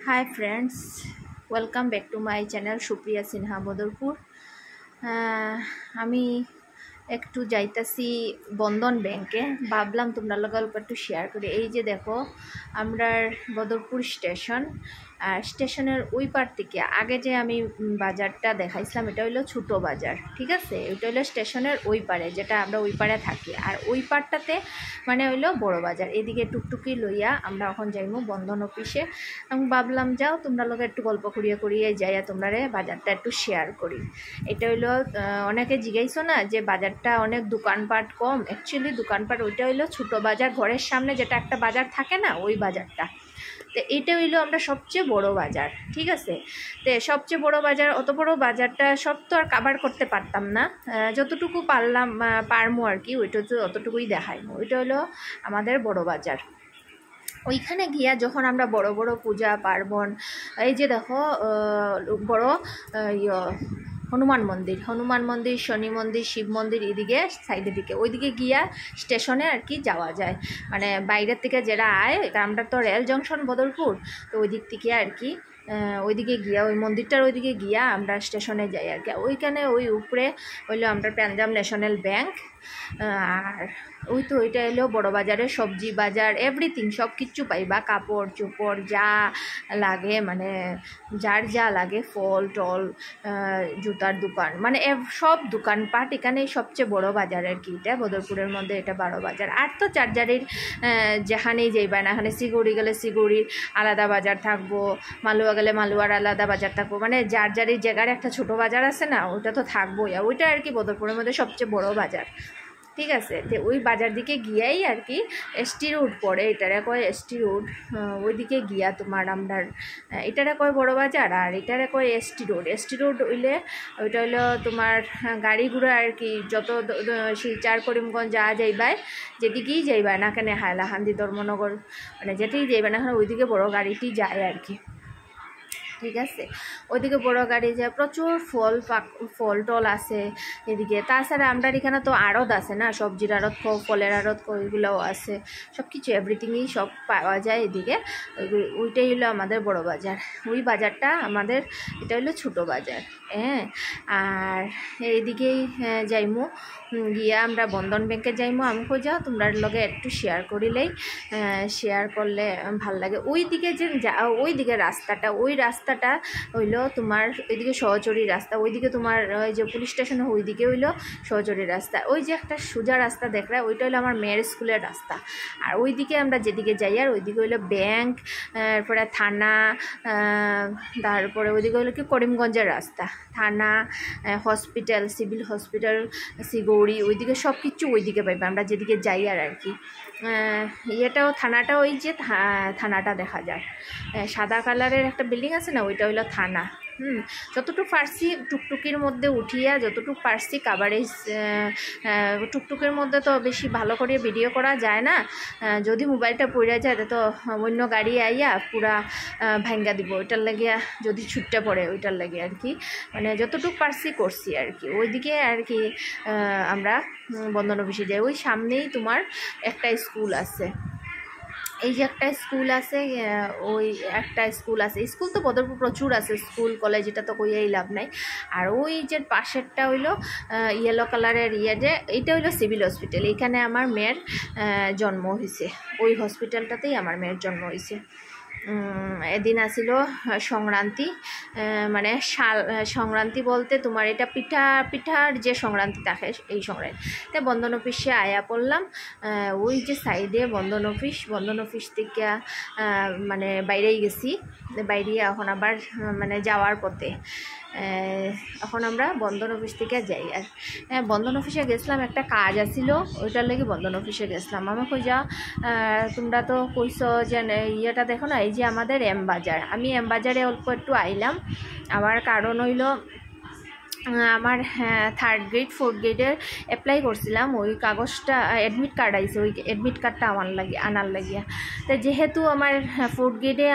Hi friends, welcome back to my channel Supriya Sinha Bodorpur. আমি একটু যাইতাছি বন্ধন ব্যাংকে, ভাবলাম তোমরা লগে একটু শেয়ার করি। এই যে দেখো আমরার বদরপুর স্টেশন, আর স্টেশনের ওই পার থেকে আগে যে আমি বাজারটা দেখাইছিলাম এটা হইলো ছোটো বাজার, ঠিক আছে। ওইটা হইলো স্টেশনের ওই পারে, যেটা আমরা ওই পারে থাকি, আর ওই পারটাতে মানে হইলো বড় বাজার। এদিকে টুকটুকি লইয়া আমরা এখন যাইমু বন্ধন অফিসে। আমি ভাবলাম যাও তোমরা লগে একটু গল্প করিয়ে করিয়ে যাইয়া তোমরা বাজারটা একটু শেয়ার করি। এটা হইলো অনেকে জিজ্ঞাসো না যে বাজারটা অনেক দোকানপাট কম, অ্যাকচুয়ালি দোকানপাট ওইটা হইলো ছোটো বাজার, ঘরের সামনে যেটা একটা বাজার থাকে না ওই বাজারটা। তো এইটা হইলো আমরা সবচেয়ে বড় বাজার, ঠিক আছে। তো সবচেয়ে বড় বাজার, অত বড় বাজারটা সব তো আর কাভার করতে পারতাম না, যতটুকু পারলাম পারমো আর কি, ওইটা তো অতটুকুই দেখাইমো। ওইটা হলো আমাদের বড় বাজার। ওইখানে গিয়া যখন আমরা বড় বড় পূজা পার্বণ, এই যে দেখো বড় হনুমান মন্দির, শনি মন্দির, শিব মন্দির, এদিকে সাইডের দিকে, ওইদিকে গিয়া স্টেশনে আর কি যাওয়া যায়। মানে বাইরের থেকে যারা আয়, আমরা তো রেল জংশন বদরপুর, তো ওই দিক থেকে আর কি ওইদিকে গিয়া ওই মন্দিরটার ওইদিকে গিয়া আমরা স্টেশনে যাই আর কি। ওইখানে ওই উপরে হইলো আমরা পাঞ্জাব ন্যাশনাল ব্যাংক, আর ওই তো ওইটা এলো বড় বাজারে সবজি বাজার, এভরিথিং সব কিচ্ছু পাইবা, কাপড় চোপড় যা লাগে, মানে যার যা লাগে, ফল টল, জুতার দোকান, মানে সব দোকানপাট এখানেই সবচেয়ে বড় বাজার আর কি। এটা বদরপুরের মধ্যে এটা বড় বাজার। আর তো চার্জারির যেখানেই যাইবা না, এখানে সিগুড়ি গেলে সিগুড়ির আলাদা বাজার থাকবো, মালুয়া গেলে মালুয়ার আলাদা বাজার থাকবো, মানে যার যারির জায়গার একটা ছোট বাজার আছে না, ওইটা তো থাকবোই। ওইটা আর কি বদরপুরের মধ্যে সবচেয়ে বড় বাজার, ঠিক আছে। তো ওই বাজার দিকে গিয়াই আর কি এসটি রোড পড়ে, এটারে কয় এসটি রোড। ওইদিকে গিয়া তোমার আমরা এটারে কয় বড় বাজার, আর এটারে কয় এসটি রোড। এসটি রোড হইলে ওইটা হইলো তোমার গাড়ি ঘোড়া আর কি, যত শিলচার করিমগঞ্জ যা যাইবাই, যেদিকেই যাইবা না কেন, হাইলাকান্দি ধর্মনগর, মানে যেতেই যাইবা না ওইদিকে বড় গাড়িটি যায় আর কি, ঠিক আছে। ওইদিকে বড় গাড়ি যায়, প্রচুর ফল টল আছে এদিকে। তাছাড়া আমরা এখানে তো আড়ত আছে না, সবজির আড়ত ফলের আড়ত ওইগুলোও আছে, সব কিছু এভরিথিংই সব পাওয়া যায় এদিকে। ওইটাই হলো আমাদের বড় বাজার। ওই বাজারটা আমাদের, এটা হলো ছোটো বাজার, হ্যাঁ। আর এইদিকেই যাইমু, গিয়া আমরা বন্ধন ব্যাংকে যাইমু। আমাকে যাও তোমরা লগে একটু শেয়ার করিলেই, শেয়ার করলে ভাল লাগে। ওই দিকে যে ওই দিকে রাস্তাটা, ওই রাস্তাটা হইলো তোমার ওইদিকে সহচরী রাস্তা, ওইদিকে তোমার ওই যে পুলিশ স্টেশনে ওইদিকে হইলো সহচরী রাস্তা। ওই যে একটা সোজা রাস্তা দেখরা, ওইটা হইলো আমার মেয়ের স্কুলের রাস্তা। আর ওইদিকে আমরা যেদিকে যাই, আর ওইদিকে হইলো ব্যাংক, তারপরে থানা, তারপরে ওইদিকে হইলো কি করিমগঞ্জের রাস্তা, থানা, হসপিটাল, সিভিল হসপিটাল, সিগৌড়ি, ওইদিকে সব কিছু ওইদিকে পাইবে আমরা যেদিকে যাই আর কি। ইয়েটাও থানাটা, ওই যে থানাটা দেখা যায়, সাদা কালারের একটা বিল্ডিং আছে না, ওইটা হইলো থানা। যতটুকু পারছি টুকটুকির মধ্যে উঠিয়া, যতটুকু পারছি কাভারেজ, টুকটুকের মধ্যে তো বেশি ভালো করে ভিডিও করা যায় না, যদি মোবাইলটা পড়ে যায় তো অন্য গাড়ি আইয়া পুরা ভাঙ্গা দিব, ওইটার লাগিয়া যদি ছুটটা পড়ে ওইটার লাগে আর কি, মানে যতটুকু পারছি করছি আর কি। ওইদিকে আর কি আমরা বন্ধন অফিসে যাই। ওই সামনেই তোমার একটা স্কুল আছে, এই যে একটা স্কুল আছে, ওই একটা স্কুল আছে, স্কুল তো বদরপুর প্রচুর আছে, স্কুল কলেজ, এটা তো কইয়াই লাভ নাই। আর ওই যে পাশেরটা হইলো ইয়েলো কালারের যে এইটা হইলো সিভিল হসপিটাল, এখানে আমার মেয়ের জন্ম হয়েছে, ওই হসপিটালটাতেই আমার মেয়ের জন্ম হয়েছে। এদিন আসিল সংক্রান্তি, মানে সংক্রান্তি বলতে তোমার এটা পিঠার যে সংক্রান্তি থাকে এই সংক্রান্তি। তাই বন্ধন অফিসে আয়া পড়লাম, ওই যে সাইডে বন্ধন অফিস থেকে মানে বাইরেই গেছি, বাইরে এখন আবার মানে যাওয়ার পথে এখন আমরা বন্ধন অফিস থেকে যাই। আর বন্ধন অফিসে গেছিলাম, একটা কাজ আসিল, ওইটার লাগি বন্ধন অফিসে গেছিলাম। আমাকে যা তোমরা তো কইছো যে ইয়েটা দেখো না, এই যে আমাদের এম বাজার, আমি এম বাজারে অল্প একটু আইলাম। আবার কারণ হইল আমার থার্ড গ্রেড ফোর্থ গ্রেডের অ্যাপ্লাই করছিলাম, ওই কাগজটা অ্যাডমিট কার্ড আইছে, ওই অ্যাডমিট কার্ডটা আনার লাগিয়া। তো যেহেতু আমার ফোর্থ গ্রেডে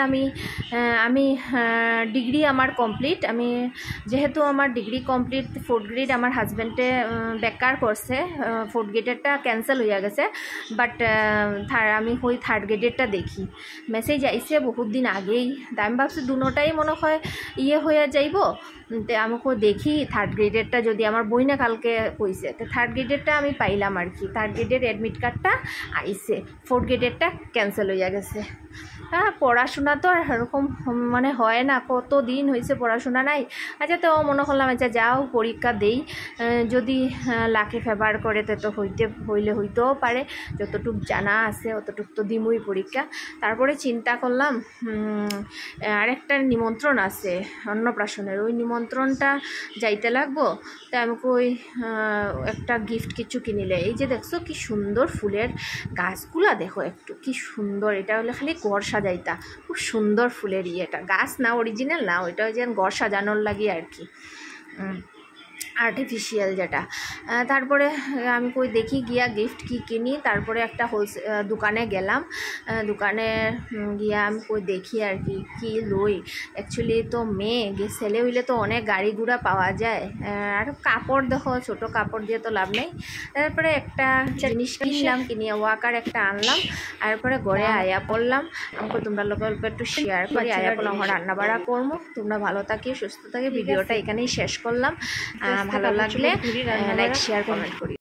আমি ডিগ্রি আমার কমপ্লিট, যেহেতু আমার ডিগ্রি কমপ্লিট, ফোর্থ গ্রেড আমার হাজব্যান্ডে বেকার করছে, ফোর্থ গ্রেডেরটা ক্যান্সেল হয়ে গেছে। বাট আমি ওই থার্ড গ্রেডেরটা দেখি, মেসেজ আইসে বহুত দিন আগেই। তা আমি ভাবছি দুটোটাই মনে হয় হয়ে যাইব। তো আমাকে দেখি থার্ড গ্রেডেরটা, যদি আমার বই না কালকে কইছে, তো থার্ড গ্রেডেরটা আমি পাইলাম আর কি, থার্ড গ্রেডের অ্যাডমিট কার্ডটা আইসে, ফোর্থ গ্রেডেরটা ক্যান্সেল হয়ে গেছে। হ্যাঁ, পড়াশোনা তো আর এরকম মানে হয় না, কত দিন হয়েছে পড়াশোনা নাই। আচ্ছা, তো মনে করলাম আচ্ছা যাও পরীক্ষা দেই, যদি লাকে ফেভার করে তো হইতেও পারে, যতটুক জানা আছে অতটুক তো দিমই পরীক্ষা। তারপরে চিন্তা করলাম আরেকটা নিমন্ত্রণ আছে অন্নপ্রাশনের, ওই নিমন্ত্রণটা যাইতে লাগবো। তাই আমাকে ওই একটা গিফট কিছু কিনিলে, এই যে দেখছো কি সুন্দর ফুলের গাছগুলা, দেখো একটু কি সুন্দর, এটা হলে খালি ঘর সাজাইতা, খুব সুন্দর ফুলের এটা গাছ না, অরিজিনাল না, ওইটা যেন ঘর সাজানোর লাগে আর কি, আর্টিফিশিয়াল যেটা। তারপরে আমি কই দেখি গিয়া গিফট কি কিনি। তারপরে একটা দোকানে গেলাম, দোকানে গিয়া আমি কই দেখি আর কি লই। অ্যাকচুয়ালি তো মেয়ে ছেলে হইলে তো অনেক গাড়ি ঘোড়া পাওয়া যায়, আর কাপড় দেখো ছোটো কাপড় দিয়ে তো লাভ নেই। তারপরে একটা জিনিস কিনলাম, কিনিয়ে ওয়াকার একটা আনলাম। তারপরে ঘরে আয়া পড়লাম, আমাকে তোমরা লোকের অল্প একটু শেয়ার করি, আয়া পড়লাম আমার রান্না বাড়া করবো। তোমরা ভালো থাকি, সুস্থ থাকি, ভিডিওটা এখানেই শেষ করলাম। ভালো লাগলে লাইক শেয়ার কমেন্ট করি।